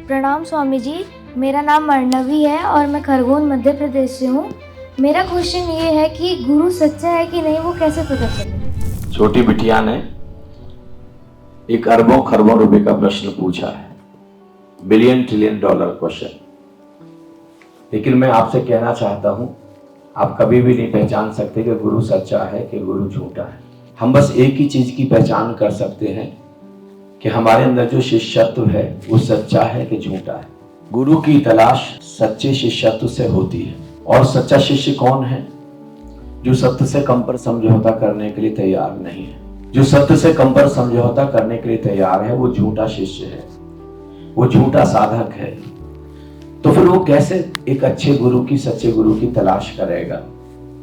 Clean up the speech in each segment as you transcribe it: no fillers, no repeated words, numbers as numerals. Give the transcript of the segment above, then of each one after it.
प्रणाम स्वामी जी, मेरा नाम अर्णवी है और मैं खरगोन मध्य प्रदेश से हूँ। मेरा क्वेश्चन ये है कि गुरु सच्चा है कि नहीं, वो कैसे पता चले? छोटी बिटिया ने एक अरबों खरबों रुपए का प्रश्न पूछा है, बिलियन ट्रिलियन डॉलर क्वेश्चन। लेकिन मैं आपसे कहना चाहता हूं, आप कभी भी नहीं पहचान सकते कि गुरु सच्चा है कि गुरु झूठा है। हम बस एक ही चीज की पहचान कर सकते हैं कि हमारे अंदर जो शिष्यत्व है वो सच्चा है कि झूठा है। गुरु की तलाश सच्चे शिष्यत्व से होती है। और सच्चा शिष्य कौन है? जो सत्य से कम पर समझौता करने के लिए तैयार नहीं है। जो सत्य से कम पर समझौता करने के लिए तैयार है वो झूठा शिष्य है, वो झूठा साधक है। तो फिर वो कैसे एक अच्छे गुरु की, सच्चे गुरु की तलाश करेगा?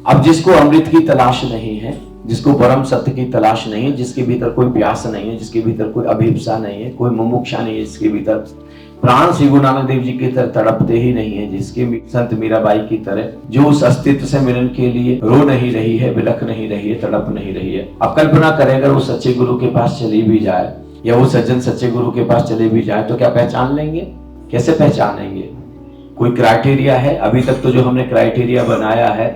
अब जिसको अमृत की तलाश नहीं है, जिसको परम सत्य की तलाश नहीं है, जिसके भीतर कोई प्यास नहीं है, जिसके भीतर कोई अभिप्सा नहीं है, कोई मुमुक्षा नहीं है, जिसके भीतर प्राण श्री गुरु नानक देव जी की तरह तड़पते ही नहीं है, जिसके संत मीराबाई की तरह जो उस अस्तित्व से मिलन के लिए रो नहीं रही है, बिलख नहीं रही है, तड़प नहीं रही है। अब कल्पना करें अगर वो सच्चे गुरु के पास चली भी जाए या वो सज्जन सच्चे गुरु के पास चले भी जाए तो क्या पहचान लेंगे? कैसे पहचानेंगे? कोई क्राइटेरिया है? अभी तक तो जो हमने क्राइटेरिया बनाया है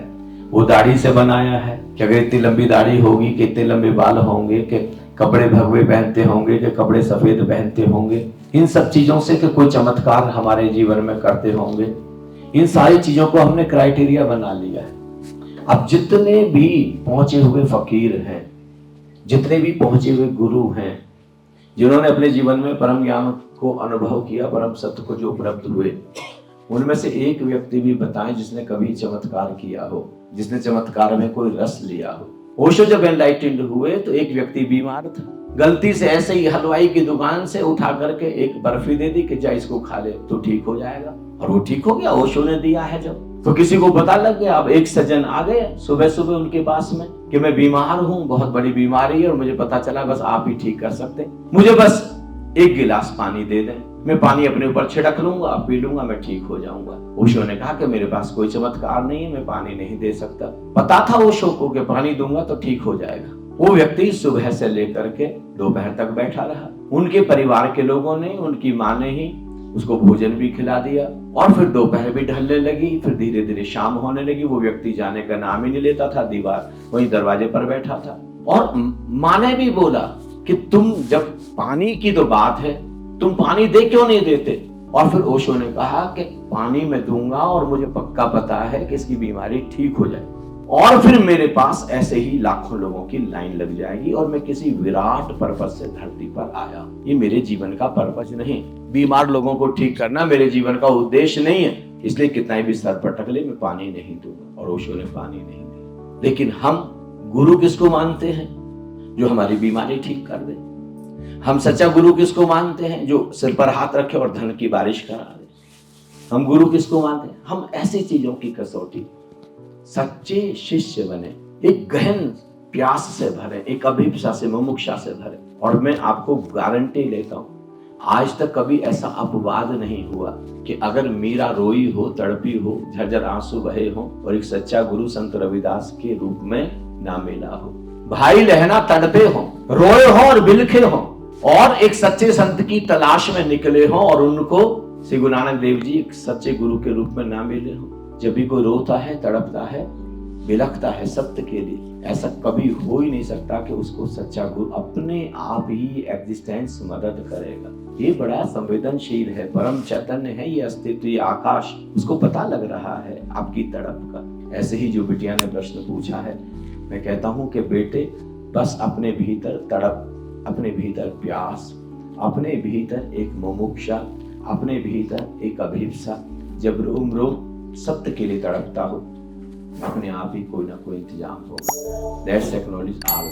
वो दाढ़ी से बनाया है कि अगर इतनी लंबी दाढ़ी होगी, कि इतने लंबे बाल होंगे, कि कपड़े भगवे पहनते होंगे, कि कपड़े सफेद पहनते होंगे, इन सब चीजों से कि कोई चमत्कार हमारे जीवन में करते होंगे। इन सारी चीजों को हमने क्राइटेरिया बना लिया है। अब जितने भी पहुंचे हुए फकीर हैं, जितने भी पहुंचे हुए गुरु हैं, जिन्होंने अपने जीवन में परम ज्ञान को अनुभव किया, परम सत्य को जो उपलब्ध हुए, उनमें से एक व्यक्ति भी बताएं जिसने कभी चमत्कार किया हो, जिसने चमत्कार में कोई रस लिया हो। ओशो जब एनलाइटेंड हुए तो एक व्यक्ति बीमार था, गलती से ऐसे ही हलवाई की दुकान से उठा करके एक बर्फी दे दी कि जा इसको खा ले तो ठीक हो जाएगा, और वो ठीक हो गया। ओशो ने दिया है जब, तो किसी को पता लग गया। अब एक सज्जन आ गए सुबह सुबह उनके पास में कि मैं बीमार हूँ, बहुत बड़ी बीमारी है और मुझे पता चला बस आप ही ठीक कर सकते, मुझे बस एक गिलास पानी दे दें, मैं पानी अपने ऊपर छिड़क लूंगा, पी लूंगा, मैं ठीक हो जाऊंगा। ओशो ने कहा कि मेरे पास कोई चमत्कार नहीं है, मैं पानी नहीं दे सकता। पता था ओशो को कि पानी दूंगा तो ठीक हो जाएगा। वो व्यक्ति सुबह से लेकर के दोपहर तक बैठा रहा। उनके परिवार के लोगों ने, उनकी माँ ने ही उसको भोजन भी खिला दिया, और फिर दोपहर भी ढलने लगी, फिर धीरे धीरे शाम होने लगी। वो व्यक्ति जाने का नाम ही नहीं लेता था, दीवार वही दरवाजे पर बैठा था। और माँ ने भी बोला कि तुम, जब पानी की तो बात है, तुम पानी दे क्यों नहीं देते? और फिर ओशो ने कहा कि पानी मैं दूंगा और मुझे पक्का पता है कि इसकी बीमारी ठीक हो जाए, और फिर मेरे पास ऐसे ही लाखों लोगों की लाइन लग जाएगी और मैं किसी विराट पर्पस से धरती पर आया। ये मेरे जीवन का पर्पस नहीं, बीमार लोगों को ठीक करना मेरे जीवन का उद्देश्य नहीं है, इसलिए कितना भी सर पटक ले मैं पानी नहीं दूंगा। और ओशो ने पानी नहीं दिया। लेकिन हम गुरु किसको मानते हैं? जो हमारी बीमारी ठीक कर दे। हम सच्चा गुरु किसको मानते हैं? जो सिर पर हाथ रखे और धन की बारिश करा दे। हम गुरु किसको मानते हैं? हम ऐसी चीजों की कसौटी, सच्चे शिष्य बने, एक गहन प्यास से भरे, एक अभिप्सा से, मुमुक्षा से भरे। और मैं आपको गारंटी लेता हूं, आज तक कभी ऐसा अपवाद नहीं हुआ कि अगर मीरा रोई हो, तड़पी हो, झरझर आंसू बहे हो और एक सच्चा गुरु संत रविदास के रूप में ना मिला हो। भाई लहना तड़पे हो, रोए हो और बिलखे हो, और एक सच्चे संत की तलाश में निकले हो और उनको श्री गुरु नानक देव जी एक सच्चे गुरु के रूप में ना मिले हो। जब भी कोई रोता है, तड़पता है, बिलखता है सत्य के लिए, ऐसा कभी हो ही नहीं सकता कि उसको सच्चा गुरु अपने आप ही एग्जिस्टेंस मदद करेगा। ये बड़ा संवेदनशील है, परम चैतन्य है, ये अस्तित्व, ये आकाश, उसको पता लग रहा है आपकी तड़प का। ऐसे ही जो बिटिया ने प्रश्न पूछा है, मैं कहता हूं कि बेटे बस अपने भीतर तड़प, अपने भीतर प्यास, अपने भीतर एक मुमुक्षा, अपने भीतर एक अभिप्सा, जब रोम रोम सत्य के लिए तड़पता हो, अपने आप ही कोई ना कोई इंतजाम होगा। Let's acknowledge our